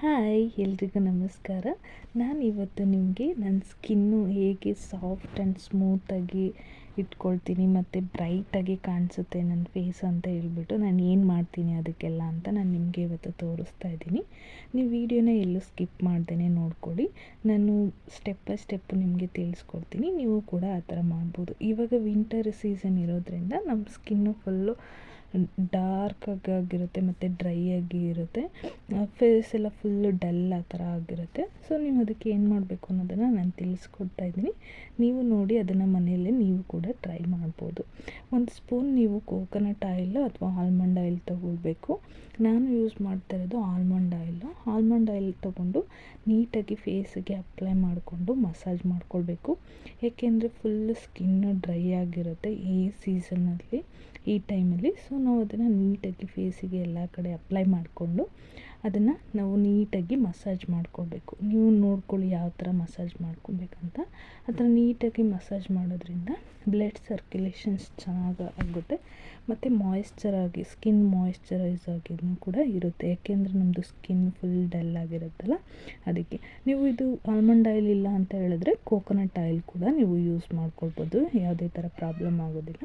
Hi ಎಲ್ರಿಗೂ ನಮಸ್ಕಾರ. ಇವತ್ತು ನಿಮಗೆ ನನ್ನ ಸ್ಕಿನ್ನು ಹೇಗೆ ಸಾಫ್ಟ್ ಆ್ಯಂಡ್ ಸ್ಮೂತಾಗಿ ಇಟ್ಕೊಳ್ತೀನಿ ಮತ್ತು ಬ್ರೈಟಾಗಿ ಕಾಣಿಸುತ್ತೆ ನನ್ನ ಫೇಸ್ ಅಂತ ಹೇಳ್ಬಿಟ್ಟು ನಾನು ಏನು ಮಾಡ್ತೀನಿ ಅದಕ್ಕೆಲ್ಲ ಅಂತ ನಾನು ನಿಮಗೆ ಇವತ್ತು ತೋರಿಸ್ತಾ ಇದ್ದೀನಿ. ನೀವು ವಿಡಿಯೋನ ಎಲ್ಲೂ ಸ್ಕಿಪ್ ಮಾಡ್ದೇ ನೋಡ್ಕೊಳ್ಳಿ. ನಾನು ಸ್ಟೆಪ್ ಬೈ ಸ್ಟೆಪ್ ನಿಮಗೆ ತಿಳಿಸ್ಕೊಡ್ತೀನಿ. ನೀವು ಕೂಡ ಆ ಥರ ಮಾಡ್ಬೋದು. ಇವಾಗ ವಿಂಟರ್ ಸೀಸನ್ ಇರೋದ್ರಿಂದ ನಮ್ಮ ಸ್ಕಿನ್ನು ಫುಲ್ಲು ಡಾರ್ಕ್ ಆಗಿರುತ್ತೆ ಮತ್ತು ಡ್ರೈ ಆಗಿ ಇರುತ್ತೆ. ಫೇಸ್ ಎಲ್ಲ ಫುಲ್ಲು ಡಲ್ ಆ ಥರ ಆಗಿರುತ್ತೆ. ಸೊ ನೀವು ಅದಕ್ಕೆ ಏನು ಮಾಡಬೇಕು ಅನ್ನೋದನ್ನು ನಾನು ತಿಳಿಸ್ಕೊಡ್ತಾ ಇದ್ದೀನಿ. ನೀವು ನೋಡಿ ಅದನ್ನು ಮನೆಯಲ್ಲೇ ನೀವು ಕೂಡ ಟ್ರೈ ಮಾಡ್ಬೋದು. ಒಂದು ಸ್ಪೂನ್ ನೀವು ಕೋಕೋನಟ್ ಆಯಿಲ್ ಅಥವಾ ಆಲ್ಮಂಡ್ ಆಯಿಲ್ ತೊಗೊಳ್ಬೇಕು. ನಾನು ಯೂಸ್ ಮಾಡ್ತಾ ಇರೋದು ಆಲ್ಮಂಡ್ ಆಯಿಲ್ ತೊಗೊಂಡು ನೀಟಾಗಿ ಫೇಸಿಗೆ ಅಪ್ಲೈ ಮಾಡಿಕೊಂಡು ಮಸಾಜ್ ಮಾಡ್ಕೊಳ್ಬೇಕು. ಏಕೆಂದರೆ ಫುಲ್ಲು ಸ್ಕಿನ್ನು ಡ್ರೈ ಆಗಿರುತ್ತೆ ಈ ಸೀಸನ್ನಲ್ಲಿ, ಈ ಟೈಮಲ್ಲಿ. ಸೊ ನಾವು ಅದನ್ನು ನೀಟಾಗಿ ಫೇಸಿಗೆ ಎಲ್ಲ ಕಡೆ ಅಪ್ಲೈ ಮಾಡಿಕೊಂಡು ಅದನ್ನು ನಾವು ನೀಟಾಗಿ ಮಸಾಜ್ ಮಾಡ್ಕೊಳ್ಬೇಕು. ನೀವು ನೋಡ್ಕೊಳ್ಳಿ ಯಾವ ಥರ ಮಸಾಜ್ ಮಾಡ್ಕೊಬೇಕಂತ. ಆ ಥರ ನೀಟಾಗಿ ಮಸಾಜ್ ಮಾಡೋದ್ರಿಂದ ಬ್ಲಡ್ ಸರ್ಕ್ಯುಲೇಷನ್ಸ್ ಚೆನ್ನಾಗಿ ಆಗುತ್ತೆ ಮತ್ತು ಸ್ಕಿನ್ ಮಾಯಿಶ್ಚರೈಸ್ ಆಗಿನೂ ಕೂಡ ಇರುತ್ತೆ. ಯಾಕೆಂದರೆ ನಮ್ಮದು ಸ್ಕಿನ್ ಫುಲ್ ಡಲ್ ಆಗಿರುತ್ತಲ್ಲ, ಅದಕ್ಕೆ. ನೀವು ಇದು ಆಲ್ಮಂಡ್ ಆಯಿಲ್ ಇಲ್ಲ ಅಂತ ಹೇಳಿದ್ರೆ ಕೋಕೋನಟ್ ಆಯಿಲ್ ಕೂಡ ನೀವು ಯೂಸ್ ಮಾಡ್ಕೊಳ್ಬೋದು. ಯಾವುದೇ ಥರ ಪ್ರಾಬ್ಲಮ್ ಆಗೋದಿಲ್ಲ.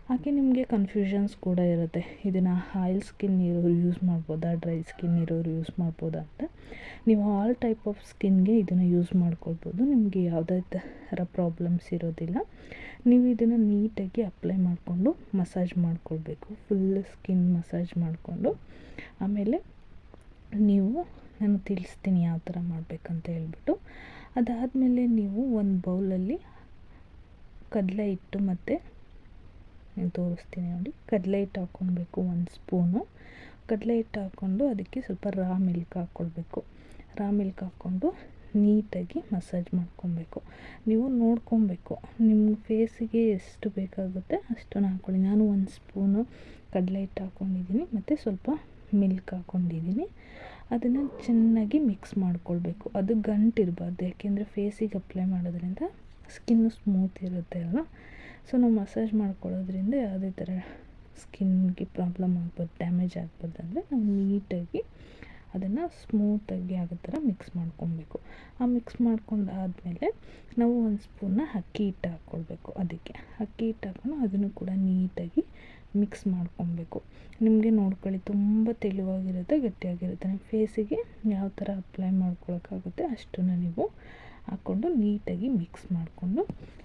ಹಾಗೆ ನಿಮಗೆ ಕನ್ಫ್ಯೂಷನ್ಸ್ ಕೂಡ ಇರುತ್ತೆ, ಇದನ್ನು ಆಯಿಲ್ ಸ್ಕಿನ್ ಇರೋರು ಯೂಸ್ ಮಾಡ್ಬೋದಾ, ಡ್ರೈ ಸ್ಕಿನ್ ಇರೋರು ಯೂಸ್ ಮಾಡ್ಬೋದಾ ಅಂತ. ನೀವು ಆಲ್ ಟೈಪ್ ಆಫ್ ಸ್ಕಿನ್ಗೆ ಇದನ್ನು ಯೂಸ್ ಮಾಡ್ಕೊಳ್ಬೋದು. ನಿಮಗೆ ಯಾವುದೇ ಥರ ಪ್ರಾಬ್ಲಮ್ಸ್ ಇರೋದಿಲ್ಲ. ನೀವು ಇದನ್ನು ನೀಟಾಗಿ ಅಪ್ಲೈ ಮಾಡಿಕೊಂಡು ಮಸಾಜ್ ಮಾಡ್ಕೊಳ್ಬೇಕು. ಫುಲ್ ಸ್ಕಿನ್ ಮಸಾಜ್ ಮಾಡಿಕೊಂಡು ಆಮೇಲೆ ನಾನು ತಿಳಿಸ್ತೀನಿ ಯಾವ ಥರ ಮಾಡಬೇಕಂತ ಹೇಳ್ಬಿಟ್ಟು. ಅದಾದಮೇಲೆ ನೀವು ಒಂದು ಬೌಲಲ್ಲಿ ಕಡಲೆ ಹಿಟ್ಟು ಮತ್ತು ತೋರಿಸ್ತೀನಿ ನೋಡಿ, ಕಡಲೆ ಹಿಟ್ಟು ಹಾಕ್ಕೊಳ್ಬೇಕು. 1 ಸ್ಪೂನು ಕಡಲೆ ಹಿಟ್ಟು ಹಾಕ್ಕೊಂಡು ಅದಕ್ಕೆ ಸ್ವಲ್ಪ ರಾ ಮಿಲ್ಕ್ ಹಾಕ್ಕೊಳ್ಬೇಕು. ರಾ ಮಿಲ್ಕ್ ಹಾಕ್ಕೊಂಡು ನೀಟಾಗಿ ಮಸಾಜ್ ಮಾಡ್ಕೊಬೇಕು. ನೀವು ನೋಡ್ಕೊಬೇಕು ನಿಮ್ಮ ಫೇಸಿಗೆ ಎಷ್ಟು ಬೇಕಾಗುತ್ತೆ ಅಷ್ಟನ್ನು ಹಾಕ್ಕೊಳ್ಳಿ. ನಾನು 1 ಸ್ಪೂನು ಕಡಲೆ ಹಿಟ್ಟು ಹಾಕ್ಕೊಂಡಿದ್ದೀನಿ ಮತ್ತು ಸ್ವಲ್ಪ ಮಿಲ್ಕ್ ಹಾಕ್ಕೊಂಡಿದ್ದೀನಿ. ಅದನ್ನು ಚೆನ್ನಾಗಿ ಮಿಕ್ಸ್ ಮಾಡ್ಕೊಳ್ಬೇಕು. ಅದು ಗಂಟಿರಬಾರ್ದು, ಯಾಕೆಂದರೆ ಫೇಸಿಗೆ ಅಪ್ಲೈ ಮಾಡೋದ್ರಿಂದ ಸ್ಕಿನ್ನು ಸ್ಮೂತ್ ಇರುತ್ತೆ ಅಲ್ವ. ಸೊ ನಾವು ಮಸಾಜ್ ಮಾಡ್ಕೊಳ್ಳೋದ್ರಿಂದ ಯಾವುದೇ ಥರ ಸ್ಕಿನ್ಗೆ ಪ್ರಾಬ್ಲಮ್ ಆಗ್ಬಾರ್ದು, ಡ್ಯಾಮೇಜ್ ಆಗ್ಬಾರ್ದು ಅಂದರೆ ನಾವು ನೀಟಾಗಿ ಅದನ್ನು ಸ್ಮೂತಾಗಿ ಆಗೋ ಥರ ಮಿಕ್ಸ್ ಮಾಡ್ಕೊಬೇಕು. ಆ ಮಿಕ್ಸ್ ಮಾಡ್ಕೊಂಡಾದಮೇಲೆ ನಾವು 1 ಸ್ಪೂನ್ನ ಅಕ್ಕಿ ಹಿಟ್ಟು ಹಾಕ್ಕೊಳ್ಬೇಕು. ಅದಕ್ಕೆ ಅಕ್ಕಿ ಹಿಟ್ಟು ಹಾಕ್ಕೊಂಡು ಅದನ್ನು ಕೂಡ ನೀಟಾಗಿ ಮಿಕ್ಸ್ ಮಾಡ್ಕೊಬೇಕು. ನಿಮಗೆ ನೋಡ್ಕೊಳ್ಳಿ, ತುಂಬ ತೆಳುವಾಗಿರುತ್ತೆ, ಗಟ್ಟಿಯಾಗಿರುತ್ತೆ. ನಿಮ್ಮ ಫೇಸಿಗೆ ಯಾವ ಥರ ಅಪ್ಲೈ ಮಾಡ್ಕೊಳಕ್ಕಾಗುತ್ತೆ ಅಷ್ಟನ್ನು ನೀವು ಹಾಕ್ಕೊಂಡು ನೀಟಾಗಿ ಮಿಕ್ಸ್ ಮಾಡಿಕೊಂಡು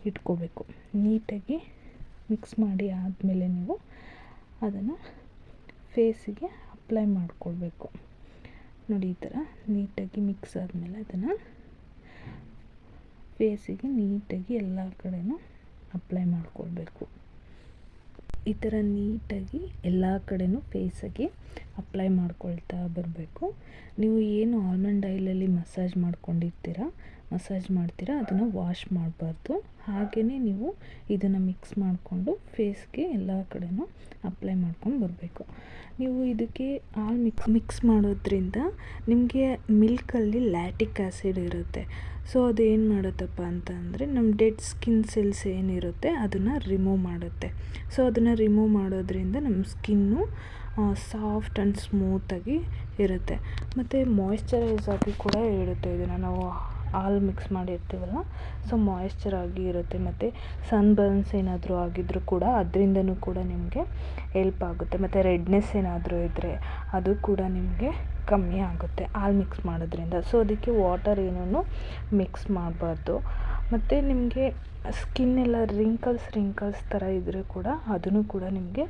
ಇಟ್ಕೋಬೇಕು. ನೀಟಾಗಿ ಮಿಕ್ಸ್ ಮಾಡಿ ಆದಮೇಲೆ ನೀವು ಅದನ್ನು ಫೇಸಿಗೆ ಅಪ್ಲೈ ಮಾಡ್ಕೊಳ್ಬೇಕು. ನೋಡಿ, ಈ ಥರ ನೀಟಾಗಿ ಮಿಕ್ಸ್ ಆದಮೇಲೆ ಅದನ್ನು ಫೇಸಿಗೆ ನೀಟಾಗಿ ಎಲ್ಲ ಕಡೆನೂ ಅಪ್ಲೈ ಮಾಡ್ಕೊಳ್ಬೇಕು. ಈ ಥರ ನೀಟಾಗಿ ಎಲ್ಲ ಕಡೆನೂ ಫೇಸಿಗೆ ಅಪ್ಲೈ ಮಾಡ್ಕೊಳ್ತಾ ಬರಬೇಕು. ನೀವು ಏನು ಆಲ್ಮಂಡ್ ಆಯಿಲಲ್ಲಿ ಮಸಾಜ್ ಮಾಡ್ತೀರಾ ಅದನ್ನು ವಾಶ್ ಮಾಡಬಾರ್ದು. ಹಾಗೆಯೇ ನೀವು ಇದನ್ನು ಮಿಕ್ಸ್ ಮಾಡಿಕೊಂಡು ಫೇಸ್ಗೆ ಎಲ್ಲ ಕಡೆನೂ ಅಪ್ಲೈ ಮಾಡ್ಕೊಂಡು ಬರಬೇಕು. ನೀವು ಇದಕ್ಕೆ ಮಿಕ್ಸ್ ಮಾಡೋದ್ರಿಂದ ನಿಮಗೆ ಮಿಲ್ಕಲ್ಲಿ ಲ್ಯಾಟಿಕ್ ಆ್ಯಸಿಡ್ ಇರುತ್ತೆ. ಸೊ ಅದು ಏನು ಮಾಡುತ್ತಪ್ಪ ಅಂತ ಅಂದರೆ ನಮ್ಮ ಡೆಡ್ ಸ್ಕಿನ್ ಸೆಲ್ಸ್ ಏನಿರುತ್ತೆ ಅದನ್ನು ರಿಮೂವ್ ಮಾಡುತ್ತೆ. ಸೊ ಅದನ್ನು ರಿಮೂವ್ ಮಾಡೋದ್ರಿಂದ ನಮ್ಮ ಸ್ಕಿನ್ನು ಸಾಫ್ಟ್ ಆ್ಯಂಡ್ ಸ್ಮೂತಾಗಿ ಇರುತ್ತೆ ಮತ್ತು ಮಾಯಿಶ್ಚರೈಸ್ ಆಗಿ ಕೂಡ ಇರುತ್ತೆ. ಇದನ್ನು ನಾವು ಹಾಲು ಮಿಕ್ಸ್ ಮಾಡಿರ್ತೀವಲ್ಲ, ಸೊ ಮಾಯಿಶ್ಚರ್ ಆಗಿ ಇರುತ್ತೆ. ಮತ್ತು ಸನ್ಬರ್ನ್ಸ್ ಏನಾದರೂ ಆಗಿದ್ರೂ ಕೂಡ ಅದರಿಂದನೂ ಕೂಡ ನಿಮಗೆ ಹೆಲ್ಪ್ ಆಗುತ್ತೆ. ಮತ್ತು ರೆಡ್ನೆಸ್ ಏನಾದರೂ ಇದ್ದರೆ ಅದು ಕೂಡ ನಿಮಗೆ ಕಮ್ಮಿ ಆಗುತ್ತೆ ಹಾಲು ಮಿಕ್ಸ್ ಮಾಡೋದ್ರಿಂದ. ಸೊ ಅದಕ್ಕೆ ವಾಟರ್ ಏನೂ ಮಿಕ್ಸ್ ಮಾಡಬಾರ್ದು. ಮತ್ತು ನಿಮಗೆ ಸ್ಕಿನ್ ಎಲ್ಲ ರಿಂಕಲ್ಸ್ ಥರ ಇದ್ದರೆ ಕೂಡ ಅದನ್ನು ಕೂಡ ನಿಮಗೆ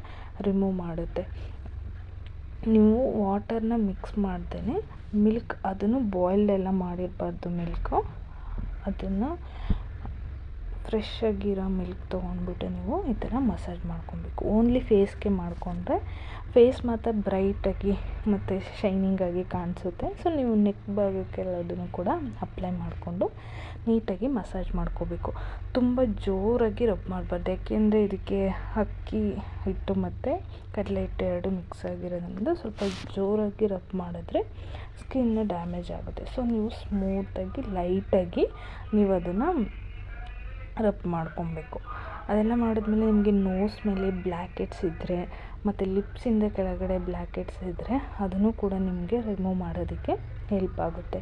ರಿಮೂವ್ ಮಾಡುತ್ತೆ. ನೀವು ವಾಟರ್ನ ಮಿಕ್ಸ್ ಮಾಡ್ದೇ ಮಿಲ್ಕ್, ಅದನ್ನು ಬಾಯ್ಲ್ಡ್ ಎಲ್ಲ ಮಾಡಿರಬಾರ್ದು. ಮಿಲ್ಕು ಅದನ್ನು ಫ್ರೆಶ್ ಆಗಿರೋ ಮಿಲ್ಕ್ ತೊಗೊಂಡ್ಬಿಟ್ಟು ನೀವು ಈ ಥರ ಮಸಾಜ್ ಮಾಡ್ಕೊಬೇಕು. ಓನ್ಲಿ ಫೇಸ್ಗೆ ಮಾಡಿಕೊಂಡ್ರೆ ಫೇಸ್ ಮಾತ್ರ ಬ್ರೈಟಾಗಿ ಮತ್ತು ಶೈನಿಂಗಾಗಿ ಕಾಣಿಸುತ್ತೆ. ಸೊ ನೀವು ನೆಕ್ ಭಾಗಕ್ಕೆಲ್ಲದನ್ನು ಕೂಡ ಅಪ್ಲೈ ಮಾಡಿಕೊಂಡು ನೀಟಾಗಿ ಮಸಾಜ್ ಮಾಡ್ಕೋಬೇಕು. ತುಂಬ ಜೋರಾಗಿ ರಬ್ ಮಾಡಬಾರ್ದು, ಯಾಕೆಂದರೆ ಇದಕ್ಕೆ ಅಕ್ಕಿ ಹಿಟ್ಟು ಮತ್ತು ಕಡಲೆ ಹಿಟ್ಟು 2 ಮಿಕ್ಸ್ ಆಗಿರೋದ್ರಿಂದ ಸ್ವಲ್ಪ ಜೋರಾಗಿ ರಬ್ ಮಾಡಿದ್ರೆ ಸ್ಕಿನ್ನು ಡ್ಯಾಮೇಜ್ ಆಗುತ್ತೆ. ಸೊ ನೀವು ಸ್ಮೂತಾಗಿ ಲೈಟಾಗಿ ನೀವು ಅದನ್ನು ರಬ್ ಮಾಡ್ಕೊಬೇಕು. ಅದೆಲ್ಲ ಮಾಡಿದ್ಮೇಲೆ ನಿಮಗೆ ನೋಸ್ ಮೇಲೆ ಬ್ಲ್ಯಾಕ್ ಹೆಡ್ಸ್ ಇದ್ದರೆ ಮತ್ತು ಲಿಪ್ಸಿಂದ ಕೆಳಗಡೆ ಬ್ಲ್ಯಾಕ್ ಹೆಡ್ಸ್ ಇದ್ದರೆ ಅದನ್ನು ಕೂಡ ನಿಮಗೆ ರಿಮೂವ್ ಮಾಡೋದಕ್ಕೆ ಹೆಲ್ಪ್ ಆಗುತ್ತೆ.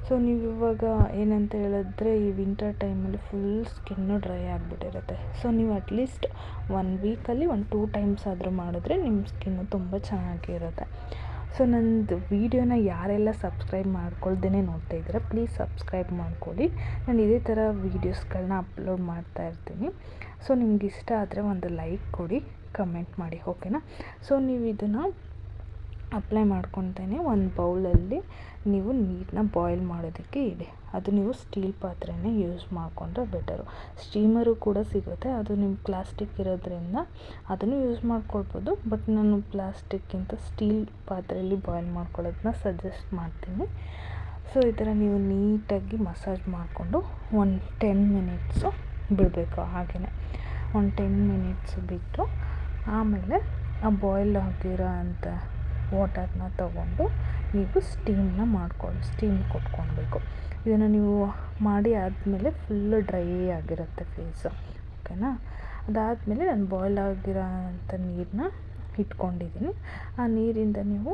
ಸೊ ನೀವು ಇವಾಗ ಏನಂತ ಹೇಳಿದ್ರೆ ಈ ವಿಂಟರ್ ಟೈಮಲ್ಲಿ ಫುಲ್ ಸ್ಕಿನ್ನು ಡ್ರೈ ಆಗಿಬಿಟ್ಟಿರುತ್ತೆ. ಸೊ ನೀವು ಅಟ್ಲೀಸ್ಟ್ 1 ವೀಕಲ್ಲಿ 2 ಟೈಮ್ಸ್ ಆದರೂ ಮಾಡಿದ್ರೆ ನಿಮ್ಮ ಸ್ಕಿನ್ನು ತುಂಬ ಚೆನ್ನಾಗಿರುತ್ತೆ. ಸೊ ನನ್ನದು ವೀಡಿಯೋನ ಯಾರೆಲ್ಲ ಸಬ್ಸ್ಕ್ರೈಬ್ ಮಾಡ್ಕೊಳ್ದೇ ನೋಡ್ತಾ ಇದ್ದೀರಾ ಪ್ಲೀಸ್ ಸಬ್ಸ್ಕ್ರೈಬ್ ಮಾಡ್ಕೊಳ್ಳಿ. ನಾನು ಇದೇ ಥರ ವೀಡಿಯೋಸ್ಗಳನ್ನ ಅಪ್ಲೋಡ್ ಮಾಡ್ತಾ ಇರ್ತೀನಿ. ಸೊ ನಿಮ್ಗೆ ಇಷ್ಟ ಆದರೆ ಒಂದು ಲೈಕ್ ಕೊಡಿ, ಕಮೆಂಟ್ ಮಾಡಿ, ಓಕೆನಾ. ಸೊ ನೀವು ಇದನ್ನು ಅಪ್ಲೈ ಮಾಡ್ಕೊತಾನೆ ಒಂದು ಬೌಲಲ್ಲಿ ನೀವು ನೀರನ್ನ ಬಾಯ್ಲ್ ಮಾಡೋದಕ್ಕೆ ಇಡಿ. ಅದು ನೀವು ಸ್ಟೀಲ್ ಪಾತ್ರೆನೇ ಯೂಸ್ ಮಾಡಿಕೊಂಡ್ರೆ ಬೆಟರು. ಸ್ಟೀಮರು ಕೂಡ ಸಿಗುತ್ತೆ, ಅದು ನಿಮ್ಮ ಪ್ಲಾಸ್ಟಿಕ್ ಇರೋದ್ರಿಂದ ಅದನ್ನು ಯೂಸ್ ಮಾಡ್ಕೊಳ್ಬೋದು. ಬಟ್ ನಾನು ಪ್ಲಾಸ್ಟಿಕ್ಕಿಂತ ಸ್ಟೀಲ್ ಪಾತ್ರೆಯಲ್ಲಿ ಬಾಯ್ಲ್ ಮಾಡ್ಕೊಳ್ಳೋದನ್ನ ಸಜೆಸ್ಟ್ ಮಾಡ್ತೀನಿ. ಸೊ ಈ ಥರ ನೀವು ನೀಟಾಗಿ ಮಸಾಜ್ ಮಾಡಿಕೊಂಡು 10 ಮಿನಿಟ್ಸು ಬಿಡಬೇಕು. ಹಾಗೆಯೇ 10 ಮಿನಿಟ್ಸ್ ಬಿಟ್ಟು ಆಮೇಲೆ ಆ ಬಾಯ್ಲ್ ಆಗಿರೋ ಅಂಥ ವಾಟರ್ನ ತಗೊಂಡು ನೀವು ಸ್ಟೀಮ್ ಕೊಟ್ಕೊಳ್ಬೇಕು. ಇದನ್ನು ನೀವು ಮಾಡಿ ಆದಮೇಲೆ ಫುಲ್ಲು ಡ್ರೈ ಆಗಿರುತ್ತೆ ಫೇಸು, ಓಕೆನಾ. ಅದಾದಮೇಲೆ ನಾನು ಬಾಯ್ಲ್ ಆಗಿರೋ ಅಂಥ ನೀರನ್ನ ಇಟ್ಕೊಂಡಿದ್ದೀನಿ. ಆ ನೀರಿಂದ ನೀವು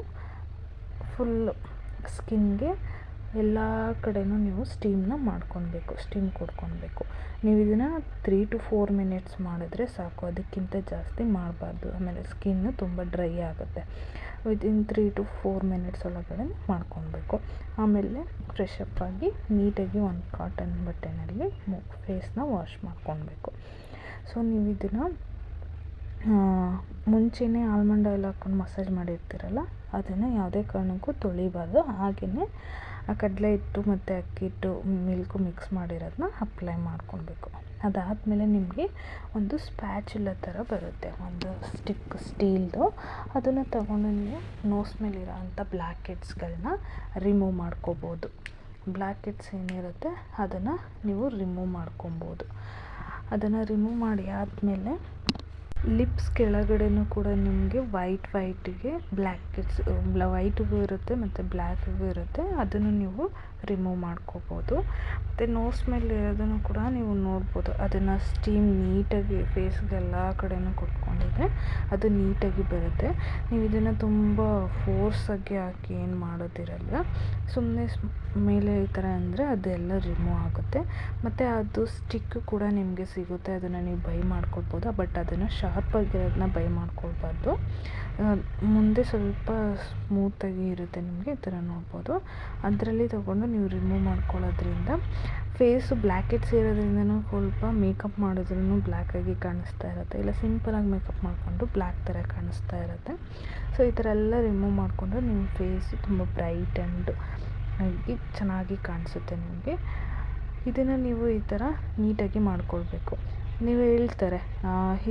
ಫುಲ್ಲು ಸ್ಕಿನ್ಗೆ ಎಲ್ಲ ಕಡೆಯೂ ನೀವು ಸ್ಟೀಮ್ ಕೊಟ್ಕೊಳ್ಬೇಕು. ನೀವು ಇದನ್ನು 3 to 4 ಮಿನಿಟ್ಸ್ ಮಾಡಿದ್ರೆ ಸಾಕು, ಅದಕ್ಕಿಂತ ಜಾಸ್ತಿ ಮಾಡಬಾರ್ದು. ಆಮೇಲೆ ಸ್ಕಿನ್ನು ತುಂಬ ಡ್ರೈ ಆಗುತ್ತೆ. ವಿತಿನ್ 3 to 4 ಮಿನಿಟ್ಸ್ ಒಳಗಡೆ ಮಾಡ್ಕೊಳ್ಬೇಕು. ಆಮೇಲೆ ಫ್ರೆಶ್ ಅಪ್ ಆಗಿ ನೀಟಾಗಿ ಒಂದು ಕಾಟನ್ ಬಟ್ಟೆನಲ್ಲಿ ಫೇಸ್ನ ವಾಶ್ ಮಾಡ್ಕೊಳ್ಬೇಕು. ಸೊ ನೀವು ಇದನ್ನು ಮುಂಚೆನೇ ಆಲ್ಮಂಡ್ ಆಯಿಲ್ ಹಾಕ್ಕೊಂಡು ಮಸಾಜ್ ಮಾಡಿರ್ತೀರಲ್ಲ, ಅದನ್ನು ಯಾವುದೇ ಕಾರಣಕ್ಕೂ ತೊಳಿಬಾರ್ದು. ಹಾಗೆಯೇ ಆ ಕಡಲೆ ಹಿಟ್ಟು ಮತ್ತು ಅಕ್ಕಿ ಹಿಟ್ಟು ಮಿಲ್ಕು ಮಿಕ್ಸ್ ಮಾಡಿರೋದನ್ನ ಅಪ್ಲೈ ಮಾಡ್ಕೊಳ್ಬೇಕು. ಅದಾದಮೇಲೆ ನಿಮಗೆ ಒಂದು ಸ್ಪ್ಯಾಚುಲ ಥರ ಬರುತ್ತೆ, ಒಂದು ಸ್ಟೀಲ್ದು. ಅದನ್ನು ತಗೊಂಡು ನೀವು ನೋಸ್ ಮೇಲಿರೋ ಅಂಥ ಬ್ಲ್ಯಾಕ್ ಹೆಡ್ಸ್ಗಳನ್ನ ರಿಮೂವ್ ಮಾಡ್ಕೋಬೋದು. ಬ್ಲ್ಯಾಕ್ ಹೆಡ್ಸ್ ಏನಿರುತ್ತೆ ಅದನ್ನು ನೀವು ರಿಮೂವ್ ಮಾಡ್ಕೊಬೋದು. ಅದನ್ನು ರಿಮೂವ್ ಮಾಡಿ ಆದಮೇಲೆ ಲಿಪ್ಸ್ ಕೆಳಗಡೆನೂ ಕೂಡ ನಿಮಗೆ ವೈಟಿಗೆ ಬ್ಲ್ಯಾಕ್ ಹೆಡ್ಸ್ ವೈಟಿಗೂ ಇರುತ್ತೆ ಮತ್ತು ಬ್ಲ್ಯಾಕಿಗೂ ಇರುತ್ತೆ. ಅದನ್ನು ನೀವು ರಿಮೂವ್ ಮಾಡ್ಕೋಬೋದು. ಮತ್ತು ನೋಸ್ ಮೇಲೆ ಇರೋದನ್ನು ಕೂಡ ನೀವು ನೋಡ್ಬೋದು. ಅದನ್ನು ಸ್ಟೀಮ್ ನೀಟಾಗಿ ಫೇಸ್ಗೆಲ್ಲ ಕಡೆಯೂ ಕೊಟ್ಕೊಂಡಿದ್ರೆ ಅದು ನೀಟಾಗಿ ಬರುತ್ತೆ. ನೀವು ಇದನ್ನು ತುಂಬ ಫೋರ್ಸಾಗಿ ಹಾಕಿ ಏನು ಮಾಡೋದಿರಲ್ಲ, ಸುಮ್ಮನೆ ಮೇಲೆ ಈ ಥರ ಅಂದರೆ ಅದೆಲ್ಲ ರಿಮೂವ್ ಆಗುತ್ತೆ. ಮತ್ತು ಅದು ಸ್ಟಿಕ್ ಕೂಡ ನಿಮಗೆ ಸಿಗುತ್ತೆ, ಅದನ್ನು ನೀವು ಬೈ ಮಾಡ್ಕೊಳ್ಬೋದು. ಬಟ್ ಅದನ್ನು ಶಾರ್ಪಾಗಿರೋದನ್ನ ಬೈ ಮಾಡ್ಕೊಳ್ಬಾರ್ದು. ಮುಂದೆ ಸ್ವಲ್ಪ ಸ್ಮೂತಾಗಿ ಇರುತ್ತೆ, ನಿಮಗೆ ಈ ಥರ ನೋಡ್ಬೋದು. ಅದರಲ್ಲಿ ತಗೊಂಡು ನೀವು ರಿಮೂವ್ ಮಾಡ್ಕೊಳ್ಳೋದ್ರಿಂದ ಫೇಸು ಬ್ಲ್ಯಾಕ್ ಹೆಡ್ಸ್ ಇರೋದ್ರಿಂದನೂ ಸ್ವಲ್ಪ ಮೇಕಪ್ ಮಾಡಿದ್ರೂ ಬ್ಲ್ಯಾಕಾಗಿ ಕಾಣಿಸ್ತಾ ಇರುತ್ತೆ, ಇಲ್ಲ ಸಿಂಪಲಾಗಿ ಮೇಕಪ್ ಮಾಡಿಕೊಂಡು ಬ್ಲ್ಯಾಕ್ ಥರ ಕಾಣಿಸ್ತಾ ಇರುತ್ತೆ. ಸೊ ಈ ಥರ ಎಲ್ಲ ರಿಮೂವ್ ಮಾಡಿಕೊಂಡ್ರೆ ನಿಮ್ಮ ಫೇಸು ತುಂಬ ಬ್ರೈಟ್ ಆ್ಯಂಡ್ ಆಗಿ ಚೆನ್ನಾಗಿ ಕಾಣಿಸುತ್ತೆ ನಿಮಗೆ. ಇದನ್ನು ನೀವು ಈ ಥರ ನೀಟಾಗಿ ಮಾಡ್ಕೊಳ್ಬೇಕು. ನೀವು ಹೇಳ್ತಾರೆ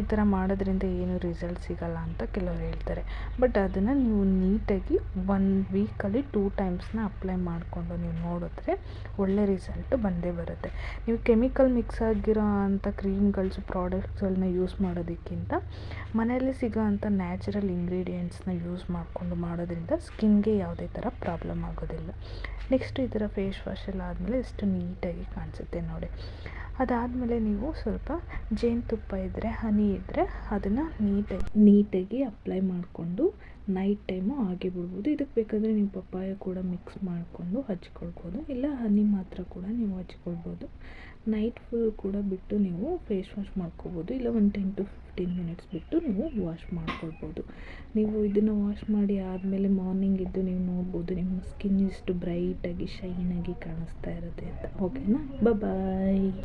ಈ ಥರ ಮಾಡೋದ್ರಿಂದ ಏನು ರಿಸಲ್ಟ್ ಸಿಗಲ್ಲ ಅಂತ ಕೆಲವರು ಹೇಳ್ತಾರೆ. ಬಟ್ ಅದನ್ನು ನೀವು ನೀಟಾಗಿ 1 ವೀಕಲ್ಲಿ 2 ಟೈಮ್ಸ್ನ ಅಪ್ಲೈ ಮಾಡಿಕೊಂಡು ನೀವು ನೋಡಿದ್ರೆ ಒಳ್ಳೆ ರಿಸಲ್ಟ್ ಬಂದೇ ಬರುತ್ತೆ. ನೀವು ಕೆಮಿಕಲ್ ಮಿಕ್ಸ್ ಆಗಿರೋ ಅಂಥ ಕ್ರೀಮ್ಗಳ್ಸು ಪ್ರಾಡಕ್ಟ್ಸ್ಗಳನ್ನ ಯೂಸ್ ಮಾಡೋದಕ್ಕಿಂತ ಮನೆಯಲ್ಲಿ ಸಿಗೋ ಅಂಥ ನ್ಯಾಚುರಲ್ ಇಂಗ್ರೀಡಿಯೆಂಟ್ಸ್ನ ಯೂಸ್ ಮಾಡಿಕೊಂಡು ಮಾಡೋದ್ರಿಂದ ಸ್ಕಿನ್ಗೆ ಯಾವುದೇ ಥರ ಪ್ರಾಬ್ಲಮ್ ಆಗೋದಿಲ್ಲ. ನೆಕ್ಸ್ಟ್ ಈ ಥರ ಫೇಸ್ ವಾಶ್ ಎಲ್ಲ ಆದಮೇಲೆ ಎಷ್ಟು ನೀಟಾಗಿ ಕಾಣಿಸುತ್ತೆ ನೋಡಿ. ಅದಾದಮೇಲೆ ನೀವು ಸ್ವಲ್ಪ ಜೇನುತುಪ್ಪ ಇದ್ದರೆ, ಹನಿ ಇದ್ದರೆ ಅದನ್ನು ನೀಟಾಗಿ ಅಪ್ಲೈ ಮಾಡಿಕೊಂಡು ನೈಟ್ ಟೈಮು ಹಾಗೆ ಬಿಡ್ಬೋದು. ಇದಕ್ಕೆ ಬೇಕಾದರೆ ನೀವು ಪಪ್ಪಾಯ ಕೂಡ ಮಿಕ್ಸ್ ಮಾಡಿಕೊಂಡು ಹಚ್ಕೊಳ್ಬೋದು, ಇಲ್ಲ ಹನಿ ಮಾತ್ರ ಕೂಡ ನೀವು ಹಚ್ಕೊಳ್ಬೋದು. ನೈಟ್ ಫುಲ್ ಕೂಡ ಬಿಟ್ಟು ನೀವು ಫೇಸ್ ವಾಶ್ ಮಾಡ್ಕೋಬೋದು, ಇಲ್ಲ 10 to 15 ಮಿನಿಟ್ಸ್ ಬಿಟ್ಟು ನೀವು ವಾಶ್ ಮಾಡ್ಕೊಳ್ಬೋದು. ನೀವು ಇದನ್ನು ವಾಶ್ ಮಾಡಿ ಆದಮೇಲೆ ಮಾರ್ನಿಂಗ್ ಎದ್ದು ನೀವು ನೋಡ್ಬೋದು ನಿಮ್ಮ ಸ್ಕಿನ್ ಎಷ್ಟು ಬ್ರೈಟಾಗಿ ಶೈನಾಗಿ ಕಾಣಿಸ್ತಾ ಇರುತ್ತೆ ಅಂತ. ಓಕೆನಾ, ಬಾಯ್.